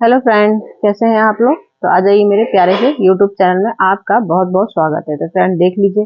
Hello friend, कैसे हैं आप लोग। तो आ जाइए मेरे प्यारे से यूट्यूब चैनल में, आपका बहुत बहुत स्वागत है। तो फ्रेंड देख लीजिए,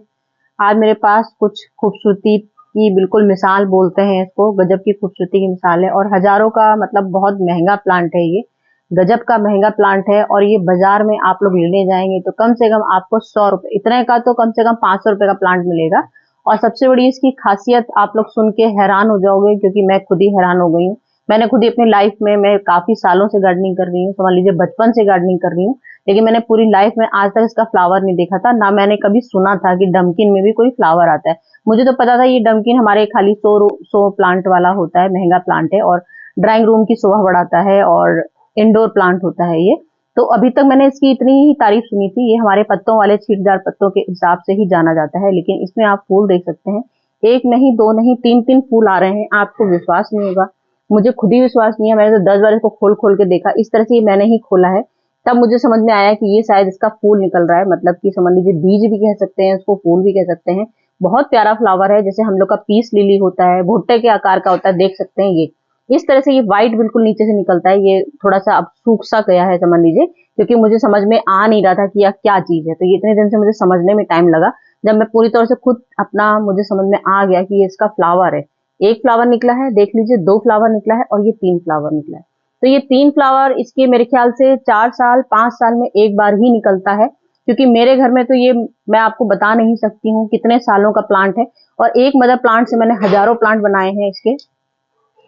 आज मेरे पास कुछ खूबसूरती की बिल्कुल मिसाल बोलते हैं इसको, गजब की खूबसूरती की मिसाल है। और हजारों का मतलब बहुत महंगा प्लांट है ये, गजब का महंगा प्लांट है। और ये बाजार में आप लोग लेने जाएंगे तो कम से कम आपको 100 रुपए, इतने का तो कम से कम 500 रुपए का प्लांट मिलेगा। और सबसे बड़ी इसकी खासियत आप लोग सुन के हैरान हो जाओगे, क्योंकि मैं खुद ही हैरान हो गई हूँ। मैंने खुद ही अपनी लाइफ में, मैं काफी सालों से गार्डनिंग कर रही हूँ, समझ लीजिए बचपन से गार्डनिंग कर रही हूँ, लेकिन मैंने पूरी लाइफ में आज तक इसका फ्लावर नहीं देखा था। ना मैंने कभी सुना था कि डमकिन में भी कोई फ्लावर आता है। मुझे तो पता था ये डमकिन हमारे खाली 100 प्लांट वाला होता है, महंगा प्लांट है और ड्राइंग रूम की शोभा बढ़ाता है और इंडोर प्लांट होता है ये। तो अभी तक मैंने इसकी इतनी ही तारीफ सुनी थी। ये हमारे पत्तों वाले छींटदार पत्तों के हिसाब से ही जाना जाता है, लेकिन इसमें आप फूल देख सकते हैं, एक नहीं, दो नहीं, तीन तीन फूल आ रहे हैं। आपको विश्वास नहीं होगा, मुझे खुद ही विश्वास नहीं है। मैंने तो 10 बार इसको खोल खोल के देखा, इस तरह से मैंने ही खोला है, तब मुझे समझ में आया कि ये शायद इसका फूल निकल रहा है। मतलब कि समझ लीजिए बीज भी कह सकते हैं उसको, फूल भी कह सकते हैं। बहुत प्यारा फ्लावर है, जैसे हम लोग का पीस लिली होता है, भुट्टे के आकार का होता है, देख सकते हैं ये इस तरह से। ये व्हाइट बिल्कुल नीचे से निकलता है। ये थोड़ा सा अब सूख सा गया है समझ लीजिए, क्योंकि मुझे समझ में आ नहीं रहा था कि यह क्या चीज है। तो ये इतने दिन से मुझे समझने में टाइम लगा, जब मैं पूरी तरह से खुद अपना, मुझे समझ में आ गया कि ये इसका फ्लावर है। एक फ्लावर निकला है, देख लीजिए, दो फ्लावर निकला है और ये तीन फ्लावर निकला है। तो ये तीन फ्लावर इसके मेरे ख्याल से 4 साल 5 साल में एक बार ही निकलता है, क्योंकि मेरे घर में तो ये, मैं आपको बता नहीं सकती हूँ कितने सालों का प्लांट है। और एक मदर प्लांट से मैंने हजारों प्लांट बनाए हैं इसके।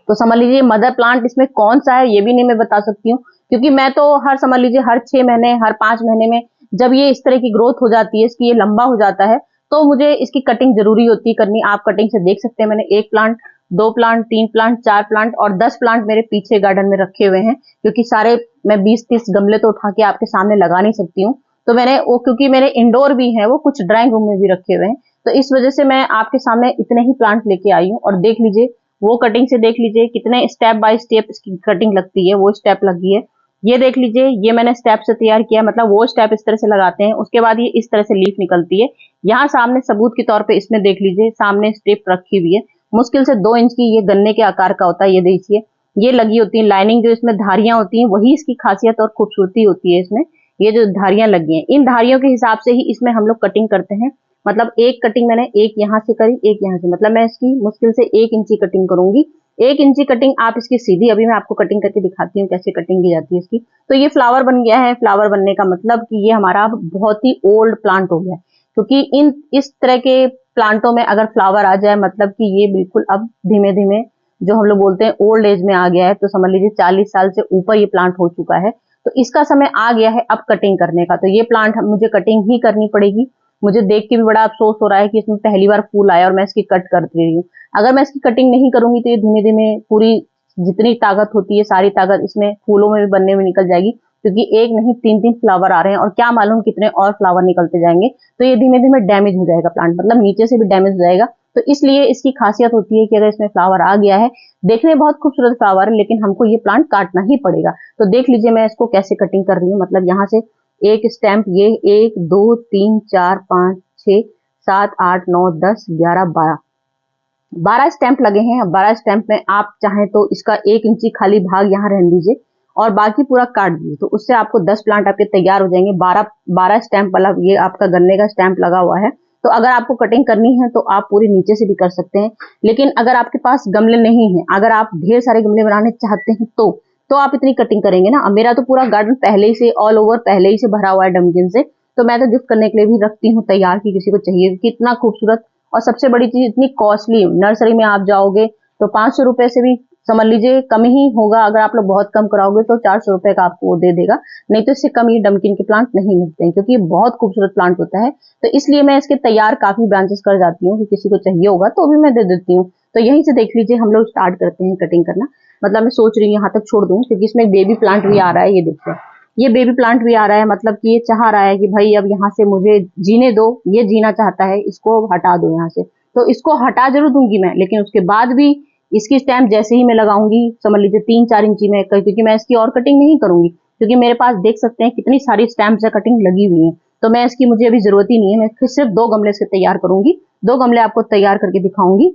तो समझ लीजिए मदर प्लांट इसमें कौन सा है ये भी नहीं मैं बता सकती हूँ, क्योंकि मैं तो हर, समझ लीजिए हर 6 महीने, हर 5 महीने में जब ये इस तरह की ग्रोथ हो जाती है, इसकी ये लंबा हो जाता है, तो मुझे इसकी कटिंग जरूरी होती है करनी। आप कटिंग से देख सकते हैं, मैंने एक प्लांट, दो प्लांट, तीन प्लांट, चार प्लांट और 10 प्लांट मेरे पीछे गार्डन में रखे हुए हैं, क्योंकि सारे मैं 20-30 गमले तो उठा के आपके सामने लगा नहीं सकती हूँ। तो मैंने वो, क्योंकि मेरे इंडोर भी है वो, कुछ ड्राइंग रूम में भी रखे हुए हैं, तो इस वजह से मैं आपके सामने इतने ही प्लांट लेके आई हूँ। और देख लीजिए, वो कटिंग से देख लीजिए कितने स्टेप बाय स्टेप इसकी कटिंग लगती है, वो स्टेप लगी है। ये देख लीजिए, ये मैंने स्टेप से तैयार किया, मतलब वो स्टेप इस तरह से लगाते हैं, उसके बाद ये इस तरह से लीफ निकलती है। यहाँ सामने सबूत के तौर पे इसमें देख लीजिए, सामने स्टेप रखी हुई है, मुश्किल से 2 इंच की, ये गन्ने के आकार का होता है। ये देखिए, ये लगी होती है लाइनिंग, जो इसमें धारियां होती हैं, वही इसकी खासियत और खूबसूरती होती है इसमें। ये जो धारियां लगी हैं, इन धारियों के हिसाब से ही इसमें हम लोग कटिंग करते हैं। मतलब एक कटिंग मैंने एक यहाँ से करी, एक यहाँ से, मतलब मैं इसकी मुश्किल से 1 इंची कटिंग करूंगी। 1 इंची कटिंग आप इसकी सीधी, अभी मैं आपको कटिंग करके दिखाती हूँ कैसे कटिंग की जाती है इसकी। तो ये फ्लावर बन गया है। फ्लावर बनने का मतलब कि ये हमारा बहुत ही ओल्ड प्लांट हो गया है, क्योंकि इस तरह के प्लांटों में अगर फ्लावर आ जाए, मतलब कि ये बिल्कुल अब धीमे धीमे, जो हम लोग बोलते हैं ओल्ड एज में आ गया है। तो समझ लीजिए 40 साल से ऊपर ये प्लांट हो चुका है, तो इसका समय आ गया है अब कटिंग करने का। तो ये प्लांट मुझे कटिंग ही करनी पड़ेगी। मुझे देख के भी बड़ा अफसोस हो रहा है कि इसमें पहली बार फूल आया और मैं इसकी कट कर दे रही हूँ। अगर मैं इसकी कटिंग नहीं करूंगी तो ये धीमे धीमे पूरी, जितनी ताकत होती है सारी ताकत इसमें फूलों में भी बनने में निकल जाएगी, क्योंकि एक नहीं, तीन तीन फ्लावर आ रहे हैं और क्या मालूम कितने और फ्लावर निकलते जाएंगे। तो ये धीमे धीमे डैमेज हो जाएगा प्लांट, मतलब नीचे से भी डैमेज हो जाएगा। तो इसलिए इसकी खासियत होती है कि अगर इसमें फ्लावर आ गया है, देखने में बहुत खूबसूरत फ्लावर है, लेकिन हमको ये प्लांट काटना ही पड़ेगा। तो देख लीजिए मैं इसको कैसे कटिंग कर रही हूँ। मतलब यहाँ से एक स्टैम्प, ये 1 2 3 4 5 6 7 8 9 10 11 12, 12 स्टैंप लगे हैं। अब 12 स्टैंप में आप चाहें तो इसका 1 इंची खाली भाग यहाँ रहने दीजिए और बाकी पूरा काट दीजिए, तो उससे आपको 10 प्लांट आपके तैयार हो जाएंगे। 12 स्टैंप वाला ये आपका गन्ने का स्टैंप लगा हुआ है। तो अगर आपको कटिंग करनी है तो आप पूरी नीचे से भी कर सकते हैं, लेकिन अगर आपके पास गमले नहीं है, अगर आप ढेर सारे गमले बनाने चाहते हैं तो आप इतनी कटिंग करेंगे ना। अब मेरा तो पूरा गार्डन पहले ही से, ऑल ओवर पहले ही से भरा हुआ है डमकिन से, तो मैं तो गिफ्ट करने के लिए भी रखती हूँ तैयार, की किसी को चाहिए, कितना खूबसूरत। और सबसे बड़ी चीज, इतनी कॉस्टली, नर्सरी में आप जाओगे तो 500 रुपए से भी समझ लीजिए कम ही होगा। अगर आप लोग बहुत कम कराओगे तो 400 रुपए का आपको वो दे देगा, नहीं तो इससे कम ये डमकिन के प्लांट नहीं मिलते हैं, क्योंकि ये बहुत खूबसूरत प्लांट होता है। तो इसलिए मैं इसके तैयार काफी ब्रांचेस कर जाती हूँ कि किसी को चाहिए होगा तो भी मैं दे देती हूँ। तो यहीं से देख लीजिए हम लोग स्टार्ट करते हैं कटिंग करना। मतलब मैं सोच रही हूँ यहाँ तक छोड़ दूं, क्योंकि इसमें एक बेबी प्लांट भी आ रहा है। ये देखिए, ये बेबी प्लांट भी आ रहा है, मतलब कि ये चाह रहा है कि भाई अब यहाँ से मुझे जीने दो, ये जीना चाहता है, इसको हटा दो यहाँ से। तो इसको हटा जरूर दूंगी मैं, लेकिन उसके बाद भी इसकी स्टैम्प जैसे ही मैं लगाऊंगी, समझ लीजिए 3-4 इंची में, क्योंकि मैं इसकी और कटिंग नहीं करूंगी, क्योंकि मेरे पास देख सकते हैं कितनी सारी स्टैम्प से कटिंग लगी हुई है। तो मैं इसकी, मुझे अभी जरूरत ही नहीं है। मैं सिर्फ 2 गमले से तैयार करूंगी, 2 गमले आपको तैयार करके दिखाऊंगी।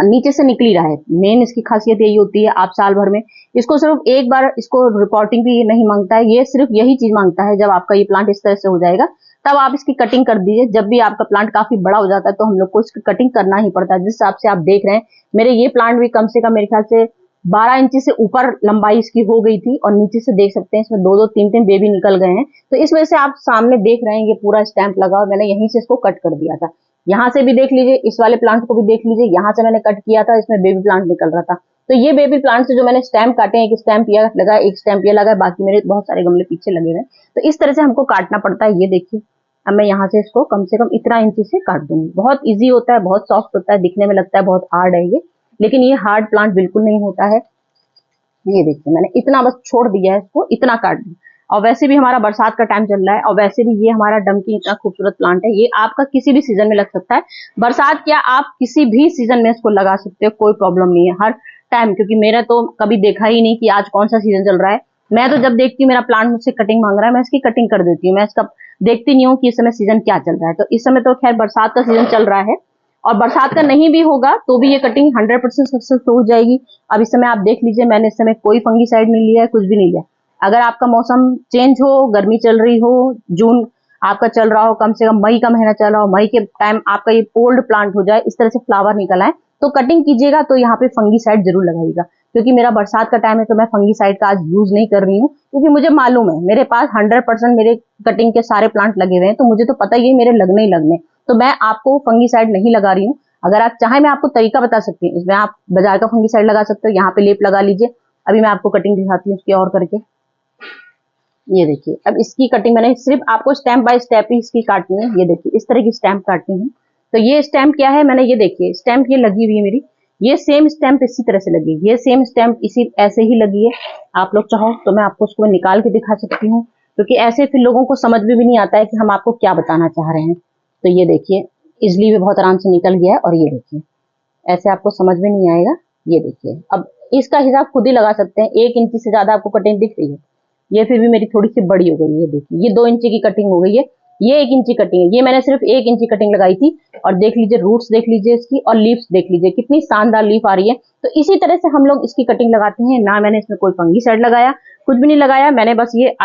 नीचे से निकल ही रहा है। मेन इसकी खासियत यही होती है, आप साल भर में इसको सिर्फ एक बार, इसको रिपोर्टिंग भी नहीं मांगता है, ये सिर्फ यही चीज मांगता है, जब आपका ये प्लांट इस तरह से हो जाएगा तब आप इसकी कटिंग कर दीजिए। जब भी आपका प्लांट काफी बड़ा हो जाता है तो हम लोग को इसकी कटिंग करना ही पड़ता है। जिस हिसाब से आप देख रहे हैं, मेरे ये प्लांट भी कम से कम मेरे ख्याल से 12 इंची से ऊपर लंबाई इसकी हो गई थी, और नीचे से देख सकते हैं इसमें 2-2 3-3 बेबी निकल गए हैं। तो इस वजह से आप सामने देख रहे हैं ये पूरा स्टैंप लगा, और मैंने यहीं से इसको कट कर दिया था। यहाँ से भी देख लीजिए, इस वाले प्लांट को भी देख लीजिए, यहाँ से मैंने कट किया था, इसमें बेबी प्लांट निकल रहा था। तो ये बेबी प्लांट से जो मैंने स्टैम्प काटे हैं, एक स्टैम्प ये लगा, एक स्टैम्प ये लगा, बाकी मेरे बहुत सारे गमले पीछे लगे हुए हैं। तो इस तरह से हमको काटना पड़ता है। ये देखिए, अब मैं यहाँ से इसको कम से कम इतना इंची से काट दूंगी। बहुत इजी होता है, बहुत सॉफ्ट होता है, दिखने में लगता है बहुत हार्ड है ये, लेकिन ये हार्ड प्लांट बिल्कुल नहीं होता है। ये देखिए, मैंने इतना बस छोड़ दिया है, इसको इतना काट दिया। और वैसे भी हमारा बरसात का टाइम चल रहा है, और वैसे भी ये हमारा डमकी इतना खूबसूरत प्लांट है, ये आपका किसी भी सीजन में लग सकता है। बरसात क्या, आप किसी भी सीजन में इसको लगा सकते हो, कोई प्रॉब्लम नहीं है हर टाइम। क्योंकि मेरा तो कभी देखा ही नहीं कि आज कौन सा सीजन चल रहा है। मैं तो जब देखती हूँ मेरा प्लांट मुझसे कटिंग मांग रहा है, मैं इसकी कटिंग कर देती हूँ। मैं इसका देखती नहीं हूँ कि इस समय सीजन क्या चल रहा है। तो इस समय तो खैर बरसात का सीजन चल रहा है, और बरसात का नहीं भी होगा तो भी ये कटिंग 100% सक्सेस हो जाएगी। अब इस समय आप देख लीजिए, मैंने इस समय कोई फंगीसाइड नहीं लिया है, कुछ भी नहीं लिया। अगर आपका मौसम चेंज हो, गर्मी चल रही हो, जून आपका चल रहा हो, कम से कम मई का महीना चल रहा हो, मई के टाइम आपका ये ओल्ड प्लांट हो जाए, इस तरह से फ्लावर निकल आए, तो कटिंग कीजिएगा, तो यहाँ पे फंगीसाइड जरूर लगाइएगा। क्योंकि मेरा बरसात का टाइम है तो मैं फंगीसाइड का आज यूज नहीं कर रही हूँ, क्योंकि मुझे मालूम है मेरे पास 100% मेरे कटिंग के सारे प्लांट लगे हुए हैं, तो मुझे तो पता ही है मेरे लगने ही लगने। तो मैं आपको फंगीसाइड नहीं लगा रही हूँ। अगर आप चाहें मैं आपको तरीका बता सकती हूँ, इसमें आप बाजार का फंगीसाइड लगा सकते हो, यहाँ पे लेप लगा लीजिए। अभी मैं आपको कटिंग दिखाती हूँ इसकी और करके। ये देखिए, अब इसकी कटिंग मैंने सिर्फ आपको स्टैम्प बाय स्टेप ही इसकी काटनी है। ये देखिए, इस तरह की स्टैम्प काटनी है। तो ये स्टैम्प क्या है, मैंने ये देखिए स्टैम्प ये लगी हुई है मेरी, ये सेम स्टैम्प इसी तरह से लगी, ये सेम स्टैम्प इसी ऐसे ही लगी है। आप लोग चाहो तो मैं आपको उसको निकाल के दिखा सकती हूँ, क्योंकि ऐसे फिर लोगों को समझ में भी नहीं आता है कि हम आपको क्या बताना चाह रहे हैं। तो ये देखिए, इजली भी बहुत आराम से निकल गया है, और ये देखिए ऐसे आपको समझ में नहीं आएगा। ये देखिए, अब इसका हिसाब खुद ही लगा सकते हैं। 1 इंची से ज्यादा आपको कटिंग दिख रही है, ये फिर भी मेरी थोड़ी सी बड़ी हो गई है। ये देखिए, ये 2 इंची की कटिंग हो गई है, ये 1 इंची कटिंग है। ये मैंने सिर्फ 1 इंची कटिंग लगाई थी, और देख लीजिए रूट्स देख लीजिए इसकी, और लीव्स देख लीजिए कितनी शानदार लीफ आ रही है। तो इसी तरह से हम लोग इसकी कटिंग लगाते हैं। ना मैंने इसमें कोई फंगीसाइड लगाया, कुछ भी नहीं लगाया मैंने, बस ये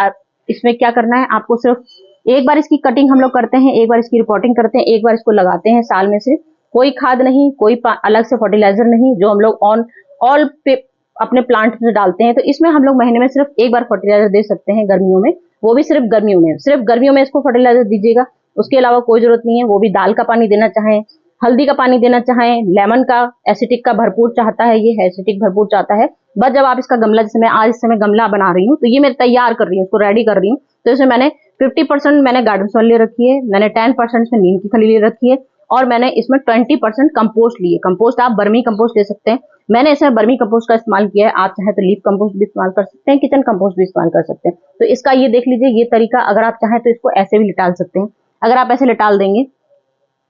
इसमें क्या करना है आपको, सिर्फ एक बार इसकी कटिंग हम लोग करते हैं, एक बार इसकी रिपोर्टिंग करते हैं, एक बार इसको लगाते हैं साल में से। कोई खाद नहीं, कोई अलग से फर्टिलाइजर नहीं, जो हम लोग ऑल पे अपने प्लांट में डालते हैं। तो इसमें हम लोग महीने में सिर्फ एक बार फर्टिलाइजर दे सकते हैं, गर्मियों में, वो भी सिर्फ गर्मियों में। सिर्फ गर्मियों में इसको फर्टिलाइजर दीजिएगा, उसके अलावा कोई जरूरत नहीं है। वो भी दाल का पानी देना चाहें, हल्दी का पानी देना चाहें, लेमन का, एसिटिक का भरपूर चाहता है, ये एसिटिक भरपूर चाहता है। बस जब आप इसका गमला, जैसे मैं आज इस समय गमला बना रही हूँ, तो ये मैं तैयार कर रही हूँ, इसको रेडी कर रही हूँ। तो इसमें मैंने 50% मैंने गार्डन सॉइल ले रखी है, मैंने 10% इसमें नीम की खली ले रखी है, और मैंने इसमें 20% कंपोस्ट लिए। कंपोस्ट आप बर्मी कंपोस्ट ले सकते हैं, मैंने इसमें बर्मी कंपोस्ट का इस्तेमाल किया है। आप चाहे तो लीफ कंपोस्ट भी इस्तेमाल कर सकते हैं, किचन कंपोस्ट भी इस्तेमाल कर सकते हैं। तो इसका ये देख लीजिए, ये तरीका, अगर आप चाहें तो इसको ऐसे भी लिटाल सकते हैं। अगर आप ऐसे लिटाल देंगे,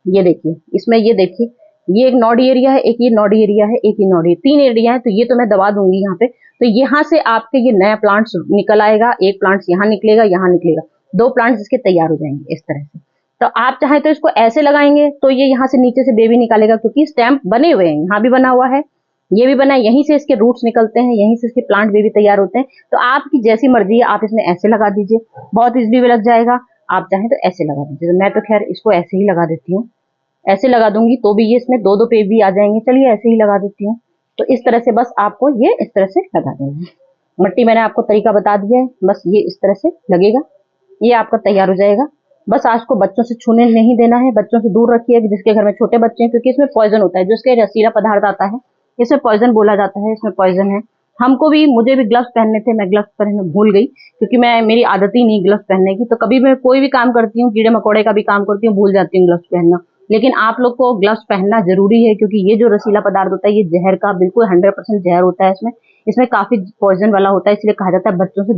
ये देखिए इसमें, ये देखिए ये एक नॉडी एरिया है, एक ये नॉडी एरिया है, एक ये नॉडी, 3 एरिया है। तो ये तो मैं दबा दूंगी यहाँ पे, तो यहाँ से आपके ये नया प्लांट्स निकल आएगा। एक प्लांट्स यहाँ निकलेगा, यहाँ निकलेगा, 2 प्लांट्स इसके तैयार हो जाएंगे इस तरह से। तो आप चाहे तो इसको ऐसे लगाएंगे तो ये यहाँ से नीचे से बेबी निकालेगा, क्योंकि स्टैम्प बने हुए हैं, यहाँ भी बना हुआ है, ये भी बना है, यहीं से इसके रूट्स निकलते हैं, यहीं से इसके प्लांट बेबी तैयार होते हैं। तो आपकी जैसी मर्जी है, आप इसमें ऐसे लगा दीजिए, बहुत इजली भी लग जाएगा। आप चाहें तो ऐसे लगा दीजिए, तो मैं तो खैर इसको ऐसे ही लगा देती हूँ, ऐसे लगा दूंगी तो भी ये इसमें 2-2 पेज भी आ जाएंगे। चलिए ऐसे ही लगा देती हूँ। तो इस तरह से बस आपको ये इस तरह से लगा देना है। मिट्टी मैंने आपको तरीका बता दिया है, बस ये इस तरह से लगेगा, ये आपका तैयार हो जाएगा। बस आज को बच्चों से छूने नहीं देना है, बच्चों से दूर रखिए जिसके घर में छोटे बच्चे हैं, क्योंकि इसमें पॉइजन होता है, जो इसके रसीला पदार्थ आता है इसमें पॉइजन बोला जाता है, इसमें पॉइजन है। हमको भी, मुझे भी ग्लव्स पहनने थे, मैं ग्लव्स पहनना भूल गई, क्योंकि मेरी आदत ही नहीं ग्लव्स पहनने की। तो कभी मैं कोई भी काम करती हूँ, कीड़े मकोड़े का भी काम करती हूँ, भूल जाती हूँ ग्लव्स पहनना। लेकिन आप लोग को ग्लव्स पहनना जरूरी है, क्योंकि ये जो रसीला पदार्थ होता है ये जहर का बिल्कुल 100% जहर होता है। इसमें काफी पॉइजन वाला होता है, इसलिए कहा जाता है बच्चों से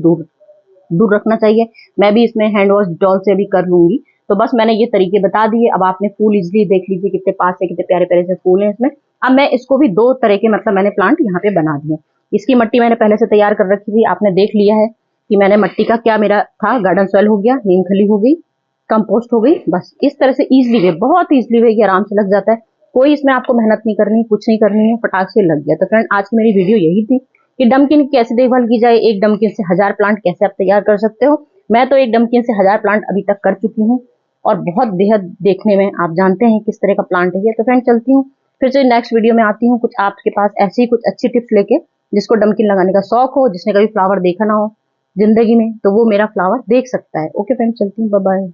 दूर रखना चाहिए। मैं भी इसमें हैंड वॉश डिटॉल से भी कर लूंगी। तो बस मैंने ये तरीके बता दिए। अब आपने फूल इजली देख लीजिए कितने पास से, कितने प्यारे प्यारे से फूल हैं इसमें। अब मैं इसको भी 2 तरह के, मतलब मैंने प्लांट यहाँ पे बना दिए। इसकी मिट्टी मैंने पहले से तैयार कर रखी थी, आपने देख लिया है कि मैंने मिट्टी का क्या मेरा था, गार्डन सॉइल हो गया, नीम खली हो गई, कंपोस्ट हो गई। बस इस तरह से इजली वे, बहुत इजली वे, ये आराम से लग जाता है। कोई इसमें आपको मेहनत नहीं करनी, कुछ नहीं करनी है, फटाक से लग गया। तो फ्रेंड आज की मेरी वीडियो यही थी कि डमकिन कैसे देखभाल की जाए, एक डमकिन से 1000 प्लांट कैसे आप तैयार कर सकते हो। मैं तो एक डमकिन से 1000 प्लांट अभी तक कर चुकी हूँ और बहुत बेहद देखने में आप जानते हैं किस तरह का प्लांट है ये। तो फ्रेंड चलती हूँ, फिर से नेक्स्ट वीडियो में आती हूँ कुछ आपके पास ऐसी ही कुछ अच्छी टिप्स लेके। जिसको डमकिन लगाने का शौक हो, जिसने कभी फ्लावर देखा ना हो जिंदगी में, तो वो मेरा फ्लावर देख सकता है। ओके फ्रेंड, चलती हूँ, बाय बाय।